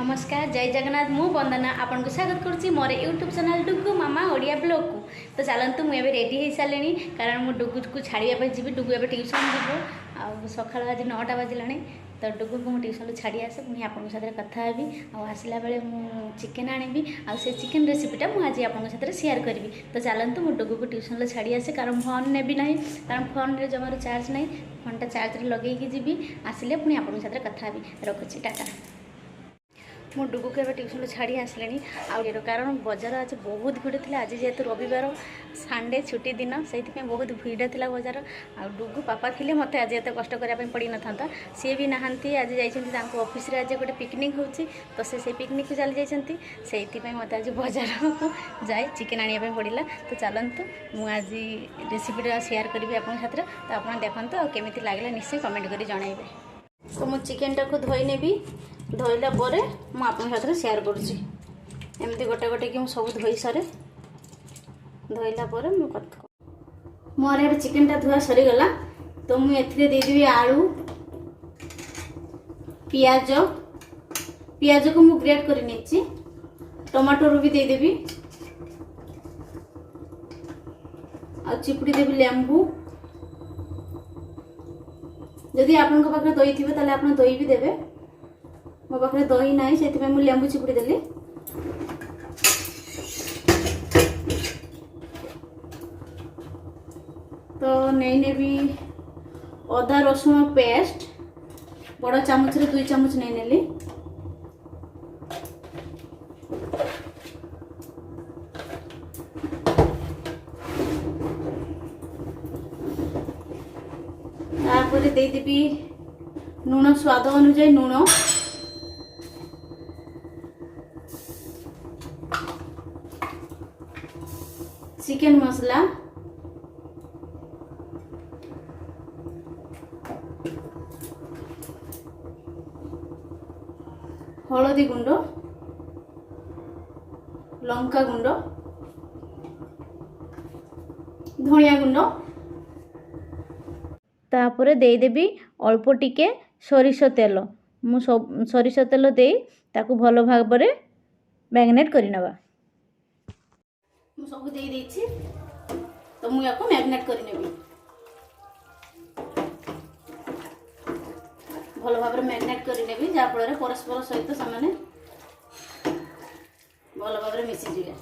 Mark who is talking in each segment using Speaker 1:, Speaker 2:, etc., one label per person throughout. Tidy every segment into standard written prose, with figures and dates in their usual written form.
Speaker 1: नमस्कार जय जगन्नाथ मु वंदना आपन को स्वागत करुच्ची मोर यूट्यूब चैनल डुगु मामा ओडिया ब्लॉग को। तो चलतु मुझे रेडी हो सारे कारण मु डुगु को छाड़िया जी डुगु ए ट्यूशन जीव सका आज 9टा बाजिला तो डुगु को ट्यूशन छाड़ी आसे पुणी आपन साथ कथा हेबी आसला बेले मु चिकेन आनी से चिकेन रेसिपीटा मुझे आपन साथ शेयर करी। तो चलतु मु डुगु को ट्यूशन छाड़ी आसे कारण फोन ने भी ना कारण फोन में जमार चार्ज ना फोनटा चार्ज लगे जी आसिले पुणी आपन साथ कथा हेबी रखुची टाटा। मो डुगु को ट्यूशन छाड़ी आसले आउ कारण बजार आज बहुत भिड़ थी आज जेहेतु रविवार संडे छुट्टी दिन से बहुत भिड़ थी बजार आ डुगु पापा थे मत आज एत कष्ट करने पड़ न था सी भी नहांती आज जाइए ऑफिस रे आज गोटे पिकनिक होची तो से पिकनिक को चली जाइए से मत आज बजार को जाए चिकेन आने पड़ा। तो चलतु मुझे रेसिपीटा शेयर करी आप साथ तो आप देखते और केमी लगे निश्चय कमेंट कर जनइबे। तो मु चिकेन टाक धोई नेबी धोइला परे मु आपन साथ शेयर करुच्ची एमती गोटे गोटे कि सब धोई सारे धोइला परे मु कथा मोर ए चिकेन टा धुआ सरी गला। तो मु एथिरे दे देबी आलू पियाज पियाज को मु ग्रेट करि नेछि टमाटो रो भी दे देबी आ चिपुड़ी देबी लेंबू जदि आपन को पाखे दही थिबे ताले आपन दही भी देबे मो पाखे दही नाही सेति मु लेंबू चिपुड़ी देली। तो नहीं नेबी अदा रसुण पेस्ट बड़ा चामच रे 2 चामच नहीं नेली तापर दे देबी नून स्वाद अनुसार नून चिकेन मसला हलदी गुंड लंका गुंड धनिया गुंड तापर दे देबी अल्प टिके सरिष तेल मु सरिष तेल दे ताकू भल भाव में मैग्नेट करनवा मु सब दे देछि। तो मु याको मैग्नेट करनेबी भल भाव में मैग्नेट करनेबी जा फल परस्पर सहित से भल भाव में मिसी जिवे।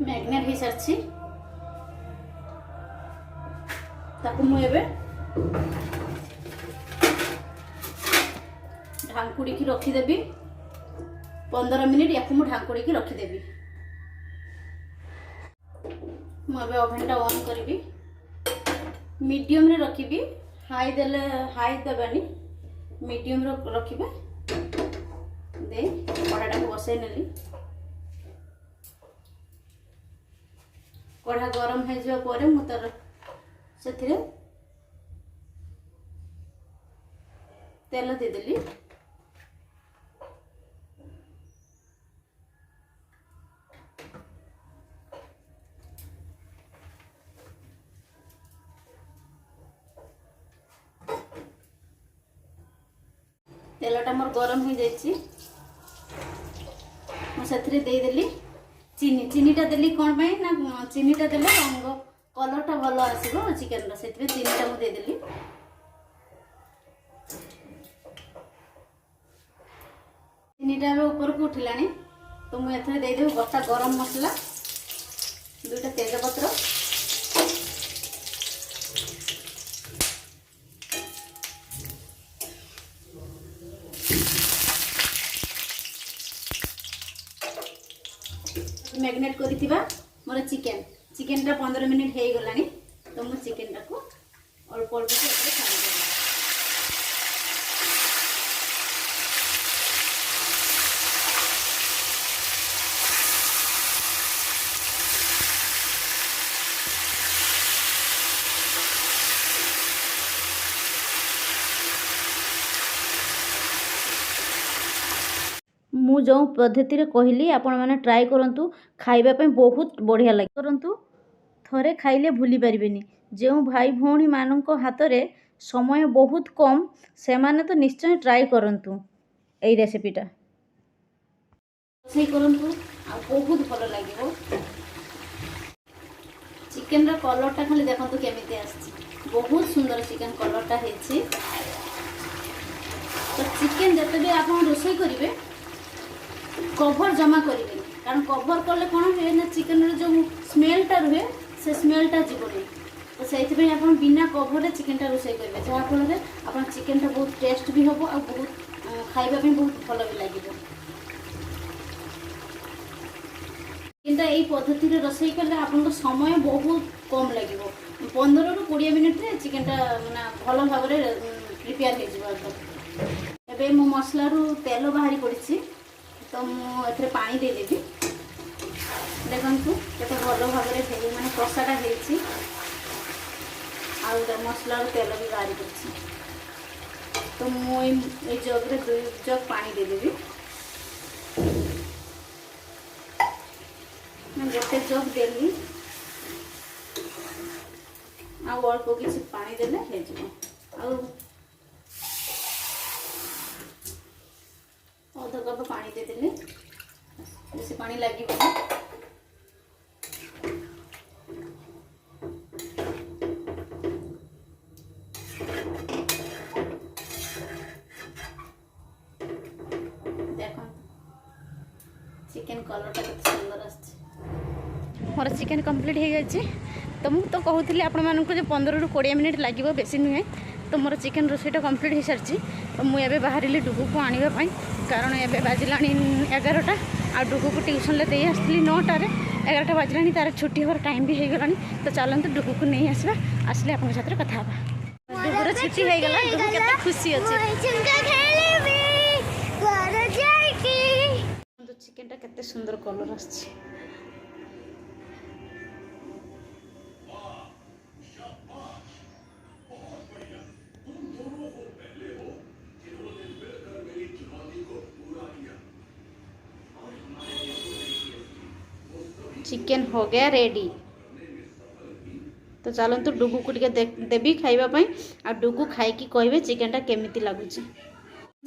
Speaker 1: मैग्नेट हो सारी ताकू मु एबे ढांकुड़ी की रखीदेवी 15 मिनिट या ढांकुड़ी की रखीदेवी। मुझे ओभन टा ऑन करी मीडियम रे रखी हाई देले हाई देवानी मीडियम रे रखिबे दे कड़ाटा को बसई नेली कढ़ा गरम हो जावा परे मु तार सेथिरे तेल दे देली तेलटा मोर गरम हो जाइछि मु सेथिरे दे देली चीनी चीनीटा देली कौन पाई ना चीनीटा देले रंग कलरटा भल आसीबो चिकेन रो सेतबे चीनीटा मु दे देली। चीनीटा अब ऊपर को उठिलानी तो मु एथरे दे देबो गोटा गरम मसला 2टा तेजपत्र मैग्नेट करिथिबा मोर चिकेन चिकेन टा 15 मिनिट हे गलानी। तो मु चिकेन टा को अल्प अल्प से छाड़ी देबी। मु जो पद्धति रे कहली आपण माने ट्राई करंतु खाइबा पे बहुत बढ़िया लागे करंतु थरे खाइले भूली पारिबेनी जो भाई भौणी मानक हाथ रे समय बहुत कम से माने तो निश्चय ट्राई करंतु एई रेसिपीटा रोषेई करंतु आ बहुत भल लागिवो चिकेन रा कलरटा खाली देखंतु केमिति आछि बहुत सुंदर चिकेन कलरटा हेछि तो चिकेन जते भी आप रोषेई करेंगे कभर जमा करेंगे कारण कभर कले कौन हुए ना चिकेन जो स्मेलटा रुहे से स्मेलटा जीवन तो से आप बिना कभर चिकेनटा रोषेई करेंगे जहाँफल आप चिकेनटा बहुत टेस्ट भी हम और बहुत खाइबा बहुत भल भी लगे किंतु यही पद्धति रोषेई कले आप समय बहुत कम लगे 15 ରୁ 20 मिनिट रे चिकेनटा माने भल भाव प्रिपेयर हो एबे मो मसला रू तेल बाहरी पड़ी तो मुझे पानी देदेवी देखु केते भल भाव माने कषाटा हो मसला रू तेल भी बाहरी पड़ी तो मुझे जग्रे 2 जग पानी देदेवी गोटे जग देली अल्प किसी पानी देले अध कप पानी देदेले बेसी पानी लगे देख चिकेन कलरटा केते सुंदर आछे मोर चिकेन कंप्लीट हो गई तो मुझे तो कहूली आपण मानक जो 15 ରୁ 20 मिनिट लगे बेसी नुहे तो मोर चिकेन रोषेईटा कंप्लीट हो सारी तो मुझे बाहर डुगु को आने कारण एवं बाजिला 11टा आ डुगु को ट्यूशन ले आसती 9टार 11टा बाजिला तार छुट्टी होर टाइम भी हो गला तो चलते डुगु को नहीं आसवा आसले आप साथ कथा डुगुर छुट्टी हो गला डुगु केते खुशी अच्छे चिकेनटा केते सुंदर कलर आछे चिकेन हो गया रेडी तो चलतु डुगु को देवी खाइबापी आ डुगु खाई कहे चिकेनटा केमिति लगुच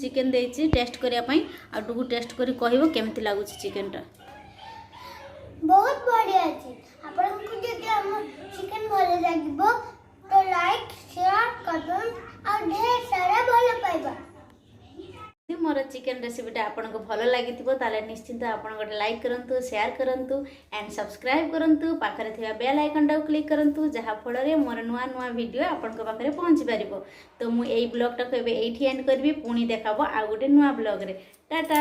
Speaker 1: चिकेन देछि टेस्ट करने आ डुगु टेस्ट करी कहबो केमिति लगुच चिकेनटा
Speaker 2: बहुत बढ़िया अछि आपन को जदि हम चिकेन भले लागिबो तो लाइक शेयर कमेंट और ढेर सारा भले पाइबा
Speaker 1: मोर चिकेन रेसिपीटा आपको भल लगी ताले निश्चिंत आप लाइक करूँ शेयर करूँ एंड सब्सक्राइब करूँ पाखरे थिबा बेल आइकन टाको क्लिक करूँ जहाँफल मोर नुआ नुआ वीडियो आपण पाखे पहुँची पार तो मुझे ब्लॉग टाक एंड करी पुणी देखा आ गोटे नुआ ब्लॉग रे टाटा।